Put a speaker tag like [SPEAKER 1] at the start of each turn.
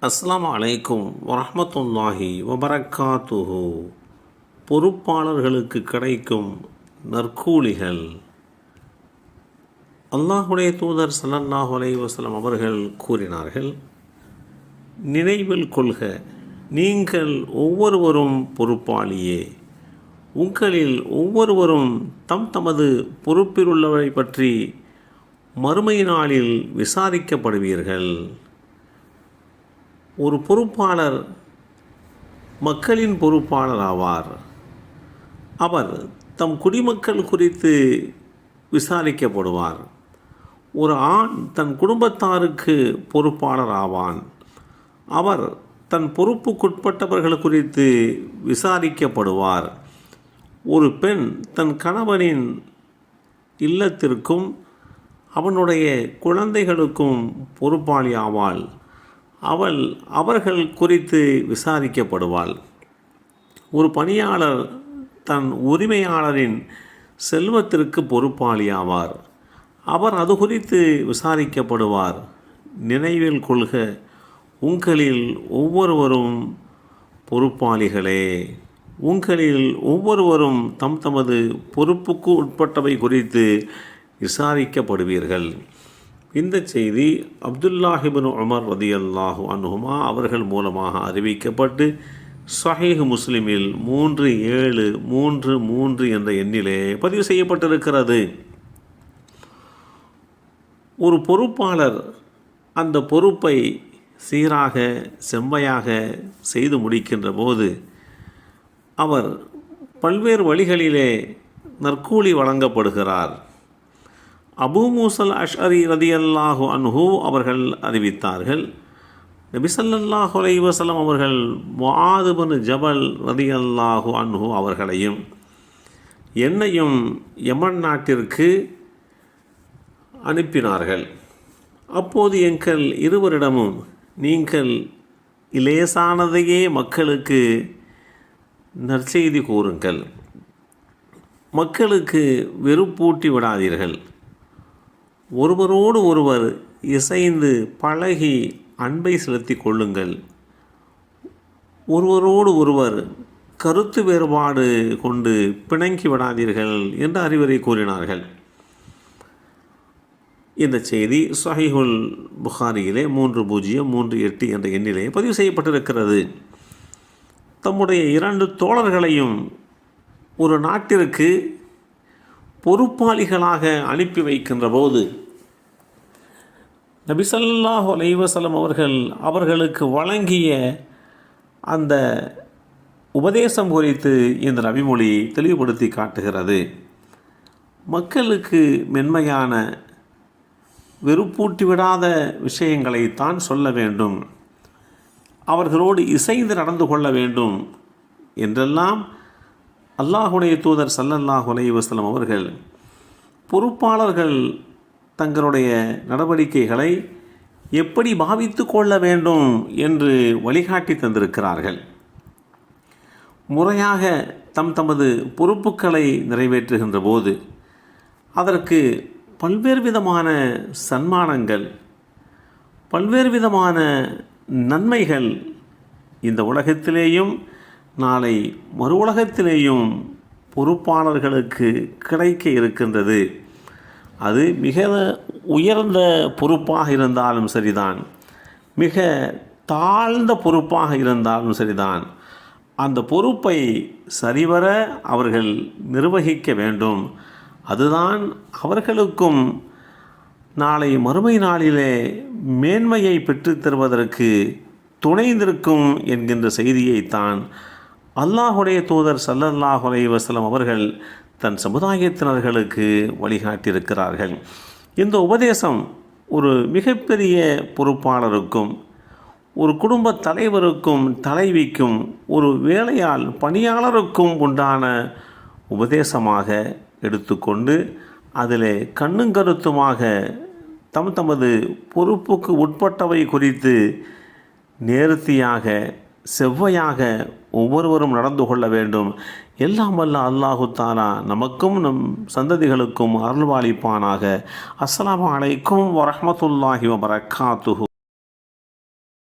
[SPEAKER 1] அஸ்ஸலாமு அலைக்கும் வரஹ்மத்துல்லாஹி வபரக்காத்துஹு. பொறுப்பாளர்களுக்கு கிடைக்கும் நற்கூலிகள். அல்லாஹுடைய தூதர் ஸல்லல்லாஹு அலைஹி வஸல்லம் அவர்கள் கூறினார்கள், நினைவில் கொள்க, நீங்கள் ஒவ்வொருவரும் பொறுப்பாளியே. உங்களில் ஒவ்வொருவரும் தமது பொறுப்பில் உள்ளவரை பற்றி மறுமை நாளில் விசாரிக்கப்படுவீர்கள். ஒரு பொறுப்பாளர் மக்களின் பொறுப்பாளர் ஆவார். அவர் தம் குடிமக்கள் குறித்து விசாரிக்கப்படுவார். ஒரு ஆண் தன் குடும்பத்தாருக்கு பொறுப்பாளர் ஆவான். அவர் தன் பொறுப்புக்குட்பட்டவர்கள் குறித்து விசாரிக்கப்படுவார். ஒரு பெண் தன் கணவனின் இல்லத்திற்கும் அவனுடைய குழந்தைகளுக்கும் பொறுப்பாளி ஆவாள். அவர்கள் குறித்து விசாரிக்கப்படுவாள். ஒரு பணியாளர் தன் உரிமையாளரின் செல்வத்திற்கு பொறுப்பாளி ஆவார். அவர் அது குறித்து விசாரிக்கப்படுவார். நினைவில் கொள்க, உங்களில் ஒவ்வொருவரும் பொறுப்பாளிகளே. உங்களில் ஒவ்வொருவரும் தமது பொறுப்புக்கு உட்பட்டவை குறித்து விசாரிக்கப்படுவீர்கள். இந்த செய்தி அப்துல்லாஹ் இப்னு உமர் ரலியல்லாஹு அன்ஹுமா அவர்கள் மூலமாக அறிவிக்கப்பட்டு ஸஹீஹ் முஸ்லிமில் 3733 என்ற எண்ணிலே பதிவு செய்யப்பட்டிருக்கிறது. ஒரு பொறுப்பாளர் அந்த பொறுப்பை சீராக செம்மையாக செய்து முடிக்கின்ற போது அவர் பல்வேறு வழிகளிலே நற்கூலி வழங்கப்படுகிறார். அபூ மூஸல் அஷ்அரி ரலியல்லாஹு அன்ஹு அவர்கள் அறிவித்தார்கள், நபி ஸல்லல்லாஹு அலைஹி வஸல்லம் அவர்கள் முஆத் இப்னு ஜபல் ரலியல்லாஹு அன்ஹு அவர்களையும் என்னையும் யமன் நாட்டிற்கு அனுப்பினார்கள். அப்போது எங்கள் இருவரிடமும், நீங்கள் இலேசானதையே மக்களுக்கு நற்செய்தி கூறுங்கள், மக்களுக்கு வெறுப்பூட்டி விடாதீர்கள், ஒருவரோடு ஒருவர் இசைந்து பழகி அன்பை செலுத்தி கொள்ளுங்கள், ஒருவரோடு ஒருவர் கருத்து வேறுபாடு கொண்டு பிணங்கி விடாதீர்கள் என்று அறிவுரை கூறினார்கள். இந்த செய்தி ஸஹீஹுல் புகாரியிலே 3038 என்ற எண்ணிலே பதிவு செய்யப்பட்டிருக்கிறது. தம்முடைய 2 தோழர்களையும் ஒரு நாட்டிற்கு பொறுப்பாளிகளாக அனுப்பி வைக்கின்ற போது நபி ஸல்லல்லாஹு அலைஹி வஸல்லம் அவர்களுக்கு வழங்கிய அந்த உபதேசம் குறித்து இந்த நபிமொழி தெளிவுபடுத்தி காட்டுகிறது. மக்களுக்கு மென்மையான வெறுப்பூட்டி விடாத விஷயங்களைத்தான் சொல்ல வேண்டும், அவர்களோடு இசைந்து நடந்து கொள்ள வேண்டும் என்றெல்லாம் அல்லாஹுடைய தூதர் ஸல்லல்லாஹு அலைஹி வஸல்லம் அவர்கள் பொறுப்பாளர்கள் தங்களுடைய நடவடிக்கைகளை எப்படி பாவித்து கொள்ள வேண்டும் என்று வழிகாட்டி தந்திருக்கிறார்கள். முறையாக தமது பொறுப்புகளை நிறைவேற்றுகின்ற போது அதற்கு பல்வேறு விதமான சன்மானங்கள், பல்வேறு விதமான நன்மைகள் இந்த உலகத்திலேயும் நாளை மறு உலகத்திலேயும் பொறுப்பாளர்களுக்கு கிடைக்க இருக்கின்றது. அது மிக உயர்ந்த பொறுப்பாக இருந்தாலும் சரிதான், மிக தாழ்ந்த பொறுப்பாக இருந்தாலும் சரிதான், அந்த பொறுப்பை சரிவர அவர்கள் நிர்வகிக்க வேண்டும். அதுதான் அவர்களுக்கும் நாளை மறுமை நாளிலே மேன்மையை பெற்றுத் தருவதற்கு துணை நிற்கும் என்கின்ற செய்தியைத்தான் அல்லாஹுடைய தூதர் ஸல்லல்லாஹு அலைஹி வஸல்லம் அவர்கள் தன் சமுதாயத்தினர்களுக்கு வழிகாட்டியிருக்கிறார்கள். இந்த உபதேசம் ஒரு மிகப்பெரிய பொறுப்பாளருக்கும், ஒரு குடும்ப தலைவருக்கும் தலைவிக்கும், ஒரு வேலையாள் பணியாளருக்கும் உண்டான உபதேசமாக எடுத்துக்கொண்டு அதிலே கண்ணும் கருத்துமாக தமது பொறுப்புக்கு உட்பட்டவை குறித்து நேர்த்தியாக செவ்வையாக ஒவ்வொருவரும் நடந்து கொள்ள வேண்டும். எல்லாம் வல்ல அல்லாஹு தஆலா நமக்கும் நம் சந்ததிகளுக்கும் அருள்வாளிப்பானாக. அஸ்ஸலாமு அலைக்கும் வரஹ்மத்துல்லாஹி வபரக்காத்துஹு.